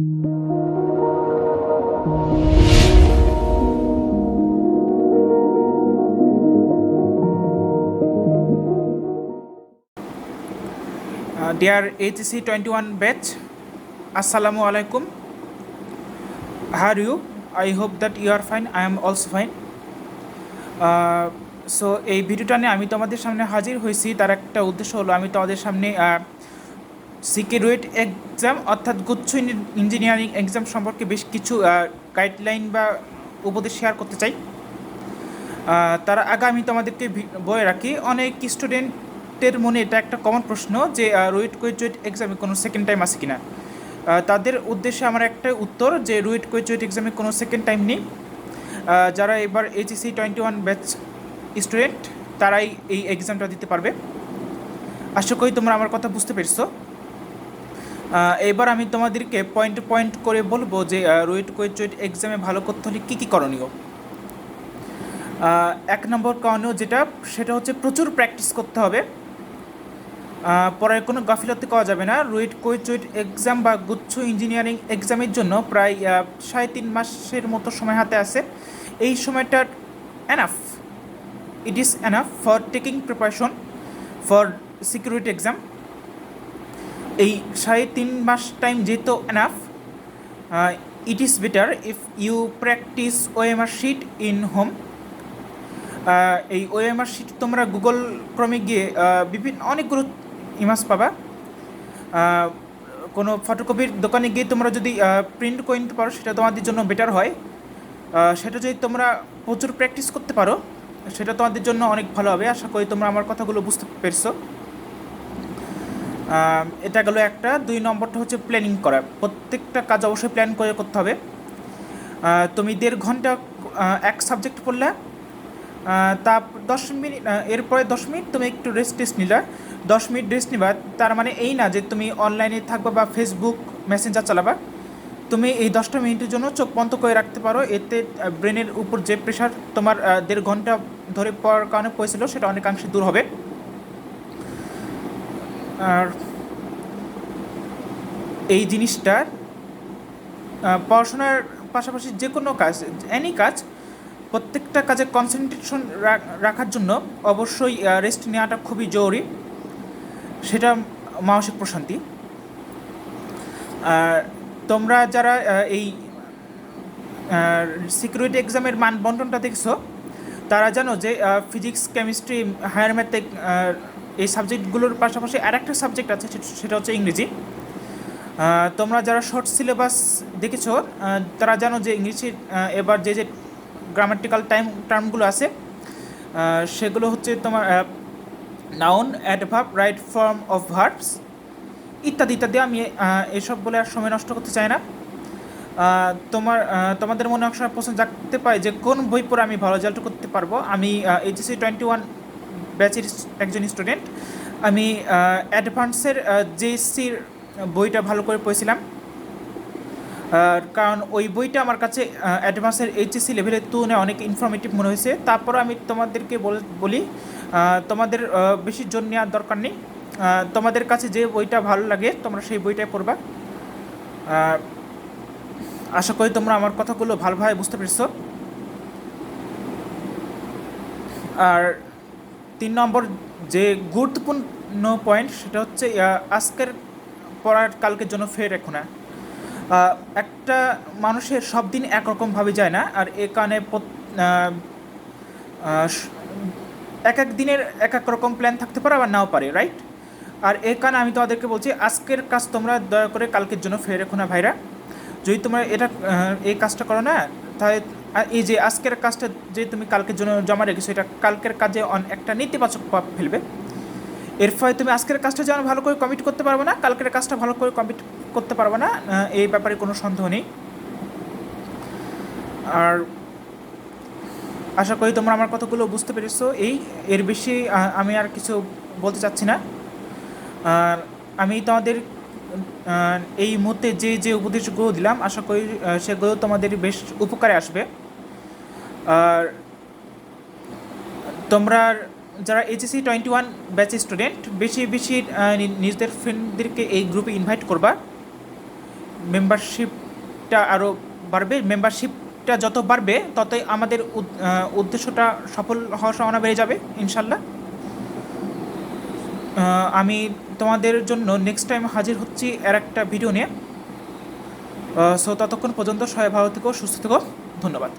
Dear HSC 21 batch, Assalamu alaikum. How are you? I hope that you are fine. I am also fine. So এই ভিডিওটা নিয়ে আমি তোমাদের সামনে হাজির হয়েছি, তার একটা উদ্দেশ্য হলো আমি তোমাদের সামনে KCRUET এক্সাম অর্থাৎ গুচ্ছ ইঞ্জিনিয়ারিং এক্সাম সম্পর্কে বেশ কিছু গাইডলাইন বা উপদেশ শেয়ার করতে চাই। তার আগে আমি তোমাদেরকে বলে রাখি, অনেক স্টুডেন্টের মনে এটা একটা কমন প্রশ্ন যে RUET KCRUET এক্সামে কোনো সেকেন্ড টাইম আছে কিনা। তাদের উদ্দেশ্যে আমার একটা উত্তর যে RUET KCRUET এক্সামে কোনো সেকেন্ড টাইম নেই। যারা এবার HSC 21 ব্যাচ স্টুডেন্ট তারাই এই এক্সামটা দিতে পারবে। আশা করি তোমরা আমার কথা বুঝতে পেরেছো। এবার আমি তোমাদেরকে পয়েন্ট করে বলবো যে RUET KCRUET এক্সামে ভালো করতে হলে কী কী করণীয়। এক নম্বর করণীয় সেটা হচ্ছে প্রচুর প্র্যাকটিস করতে হবে। পরে কোনো গাফিলতি করা যাবে না। RUET KCRUET এক্সাম বা গুচ্ছ ইঞ্জিনিয়ারিং এক্সামের জন্য প্রায় 3.5 মাসের মতো সময় হাতে আছে। এই সময়টা enough, it is enough for taking preparation for KCRUET exam. এই 3.5 মাস টাইম যেহেতু enough, it is better if you practice OMR sheet in home. এই OMR শিট তোমরা গুগল ক্রমে গিয়ে অনেকগুলো ইমেজ পাবা। কোনো ফটোকপির দোকানে গিয়ে তোমরা যদি প্রিন্ট করে নিতে পারো সেটা তোমাদের জন্য বেটার হয়। সেটা যদি তোমরা প্রচুর প্র্যাকটিস করতে পারো সেটা তোমাদের জন্য অনেক ভালো হবে। আশা করি তোমরা আমার কথাগুলো বুঝতে পেরেছো। এটা গেলো একটা। 2 নম্বরটা হচ্ছে প্ল্যানিং করা। প্রত্যেকটা কাজ অবশ্যই প্ল্যান করে করতে হবে। তুমি 1.5 ঘন্টা এক সাবজেক্ট পড়লে, তা 10 মিনিট, এরপরে 10 মিনিট তুমি একটু রেস্ট নিলা। 10 মিনিট রেস্ট নিবা তার মানে এই না যে তুমি অনলাইনে থাকবা বা ফেসবুক মেসেঞ্জার চালাবা। তুমি এই 10টা মিনিটের জন্য চোখ বন্ধ করে রাখতে পারো। এতে ব্রেনের উপর যে প্রেশার তোমার 1.5 ঘন্টা ধরে পড়ার কারণে পড়েছিল সেটা অনেকাংশে দূর হবে। আর এই জিনিসটা পড়াশোনার পাশাপাশি যে কোনো কাজ, এনি কাজ, প্রত্যেকটা কাজে কনসেন্ট্রেশন রাখার জন্য অবশ্যই রেস্ট নেওয়াটা খুবই জরুরি। সেটা মানসিক প্রশান্তি। তোমরা যারা এই KCRUET এক্সামের মানবন্টনটা দেখছো তারা জানো যে ফিজিক্স, কেমিস্ট্রি, হায়ার ম্যাথ এই সাবজেক্টগুলোর পাশাপাশি আরেকটা সাবজেক্ট আছে, সেটা হচ্ছে ইংরেজি। তোমরা যারা শর্ট সিলেবাস দেখেছো তারা জানো যে ইংলিশের এবার যে গ্রামাটিক্যাল টার্মগুলো আছে সেগুলো হচ্ছে তোমার noun, adverb, right form of verbs ইত্যাদি ইত্যাদি। আমি এসব বলে আর সময় নষ্ট করতে চাই না। তোমাদের মনে অনেক সময় প্রশ্ন জাগতে পারে যে কোন বই পড়ে আমি ভালো রেজাল্ট করতে পারবো। আমি HSC 21 ব্যাচের একজন স্টুডেন্ট। আমি অ্যাডভান্সের JSCর বইটা ভালো করে পড়েছিলাম, কারণ ওই বইটা আমার কাছে অ্যাডভান্সের HSC লেভেলের তুলনায় অনেক ইনফরমেটিভ মনে হয়েছে। তারপর আমি তোমাদেরকে বলি তোমাদের বেশি জোর নেওয়ার দরকার নেই। তোমাদের কাছে যে বইটা ভালো লাগে তোমরা সেই বইটাই পড়বা। আশা করি তোমরা আমার কথাগুলো ভালোভাবে বুঝতে পেরেছো। আর 3 নম্বর যে গুরুত্বপূর্ণ পয়েন্ট সেটা হচ্ছে আজকের পড়ার কালকের জন্য ফের রেখো না। একটা মানুষের সব দিন একরকমভাবে যায় না, আর এ কারণে এক এক দিনের এক এক রকম প্ল্যান থাকতে পারে আবার নাও পারে, রাইট। আর এ কারণে আমি তোমাদেরকে বলছি আজকের কাজ তোমরা দয়া করে কালকের জন্য ফের রেখো না ভাইরা। যদি তোমরা এই কাজটা করো না তাহলে এই যে আজকের কাজটা যে তুমি কালকের জন্য জমা রেখেছো এটা কালকের কাজে একটা নেতিবাচক প্রভাব ফেলবে। এর ফলে তুমি আজকের কাজটা যেমন ভালো করে কমিট করতে পারবে না, কালকের কাজটা ভালো করে কমিট করতে পারবে না, এই ব্যাপারে কোনো সন্দেহ নেই। আর আশা করি তোমরা আমার কথাগুলো বুঝতে পেরেছো। এর বেশি আমি আর কিছু বলতে চাচ্ছি না। আমি তোমাদের এই মুহূর্তে যে উপদেশগুলো দিলাম আশা করি সেগুলো তোমাদের বেশ উপকারে আসবে। আর তোমরা যারা HSC 21 ব্যাচ স্টুডেন্ট বেশি নিজেদের ফ্রেন্ডদেরকে এই গ্রুপে ইনভাইট করবা। মেম্বারশিপটা আরও বাড়বে। মেম্বারশিপটা যত বাড়বে ততই আমাদের উদ্দেশ্যটা সফল হওয়ার সম্ভাবনা বেড়ে যাবে ইনশাল্লাহ। আমি তোমাদের জন্য নেক্সট টাইম হাজির হচ্ছি আর একটা ভিডিও নিয়ে। সো ততক্ষণ পর্যন্ত সবাই ভালো থেকো, সুস্থ থেকো, ধন্যবাদ।